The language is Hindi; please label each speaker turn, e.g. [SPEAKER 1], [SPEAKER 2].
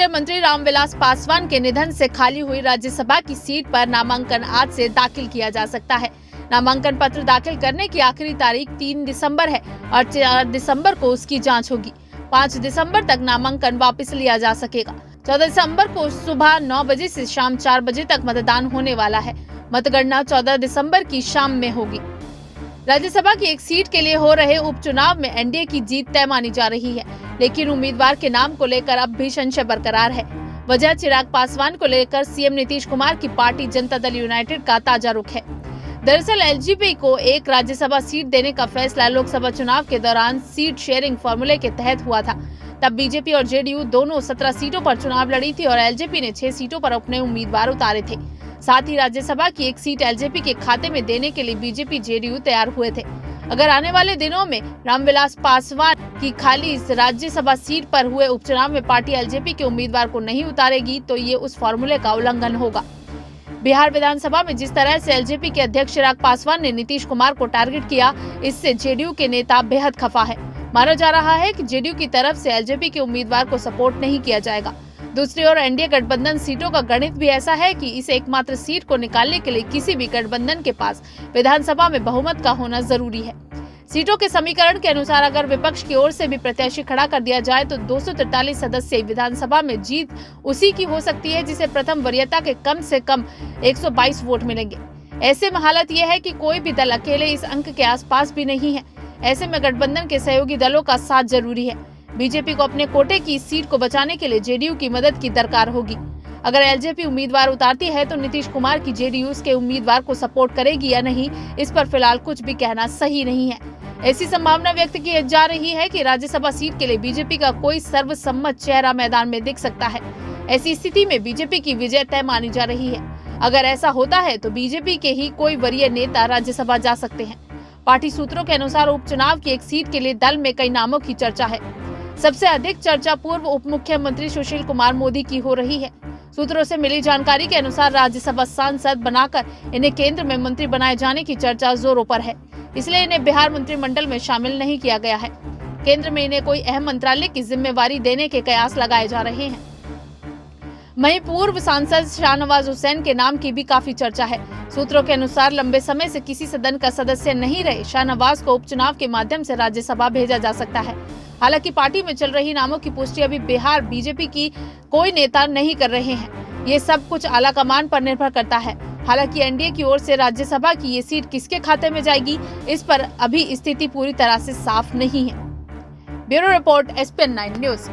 [SPEAKER 1] केंद्रीय मंत्री रामविलास पासवान के निधन से खाली हुई राज्यसभा की सीट पर नामांकन आज से दाखिल किया जा सकता है। नामांकन पत्र दाखिल करने की आखिरी तारीख 3 दिसंबर है और 4 दिसंबर को उसकी जांच होगी। 5 दिसंबर तक नामांकन वापस लिया जा सकेगा। 14 दिसंबर को सुबह 9 बजे से शाम 4 बजे तक मतदान होने वाला है। मतगणना 14 दिसंबर की शाम में होगी। राज्यसभा की एक सीट के लिए हो रहे उपचुनाव में एनडीए की जीत तय मानी जा रही है, लेकिन उम्मीदवार के नाम को लेकर अब भी संशय बरकरार है। वजह चिराग पासवान को लेकर सीएम नीतीश कुमार की पार्टी जनता दल यूनाइटेड का ताजा रुख है। दरअसल एलजेपी को एक राज्यसभा सीट देने का फैसला लोकसभा चुनाव के दौरान सीट शेयरिंग फॉर्मूले के तहत हुआ था। तब बीजेपी और जेडीयू दोनों 17 सीटों पर चुनाव लड़ी थी और एलजेपी ने 6 सीटों पर अपने उम्मीदवार उतारे थे। साथ ही राज्यसभा की एक सीट एलजेपी के खाते में देने के लिए बीजेपी जेडीयू तैयार हुए थे। अगर आने वाले दिनों में रामविलास पासवान की खाली इस राज्यसभा सीट पर हुए उपचुनाव में पार्टी एलजेपी के उम्मीदवार को नहीं उतारेगी तो ये उस फॉर्मूले का उल्लंघन होगा। बिहार विधानसभा में जिस तरह से एलजेपी के अध्यक्ष चिराग पासवान ने नीतीश कुमार को टारगेट किया, इससे जेडीयू के नेता बेहद खफा है। माना जा रहा है कि जेडीयू की तरफ से एलजेपी के उम्मीदवार को सपोर्ट नहीं किया जाएगा। दूसरी ओर एनडीए गठबंधन सीटों का गणित भी ऐसा है कि इस एकमात्र सीट को निकालने के लिए किसी भी गठबंधन के पास विधानसभा में बहुमत का होना जरूरी है। सीटों के समीकरण के अनुसार अगर विपक्ष की ओर से भी प्रत्याशी खड़ा कर दिया जाए तो 243 सदस्य विधानसभा में जीत उसी की हो सकती है जिसे प्रथम वरीयता के कम से कम 122 वोट मिलेंगे। ऐसे में हालत यह है कि कोई भी दल अकेले इस अंक के आसपास भी नहीं है। ऐसे में गठबंधन के सहयोगी दलों का साथ जरूरी है। बीजेपी को अपने कोटे की सीट को बचाने के लिए जेडीयू की मदद की दरकार होगी। अगर एलजेपी उम्मीदवार उतारती है तो नीतीश कुमार की जेडीयू के उम्मीदवार को सपोर्ट करेगी या नहीं, इस पर फिलहाल कुछ भी कहना सही नहीं है। ऐसी संभावना व्यक्त की जा रही है कि राज्यसभा सीट के लिए बीजेपी का कोई सर्वसम्मत चेहरा मैदान में दिख सकता है। ऐसी स्थिति में बीजेपी की विजय तय मानी जा रही है। अगर ऐसा होता है तो बीजेपी के ही कोई वरीय नेता राज्यसभा जा सकते हैं। पार्टी सूत्रों के अनुसार उपचुनाव की एक सीट के लिए दल में कई नामों की चर्चा है। सबसे अधिक चर्चा पूर्व उप मुख्यमंत्री सुशील कुमार मोदी की हो रही है। सूत्रों से मिली जानकारी के अनुसार राज्यसभा सांसद बनाकर इन्हें केंद्र में मंत्री बनाए जाने की चर्चा जोरों पर है, इसलिए इन्हें बिहार मंत्रिमंडल में शामिल नहीं किया गया है। केंद्र में इन्हें कोई अहम मंत्रालय की जिम्मेवारी देने के कयास लगाए जा रहे हैं। वहीं पूर्व सांसद शाहनवाज हुसैन के नाम की भी काफी चर्चा है। सूत्रों के अनुसार लंबे समय से किसी सदन का सदस्य नहीं रहे शाहनवाज को उपचुनाव के माध्यम से राज्यसभा भेजा जा सकता है। हालांकि पार्टी में चल रही नामों की पुष्टि अभी बिहार बीजेपी की कोई नेता नहीं कर रहे हैं। ये सब कुछ आला कमान पर निर्भर करता है। हालांकि एनडीए की ओर से राज्यसभा की ये सीट किसके खाते में जाएगी, इस पर अभी स्थिति पूरी तरह से साफ नहीं है। Bureau report SPN9 news.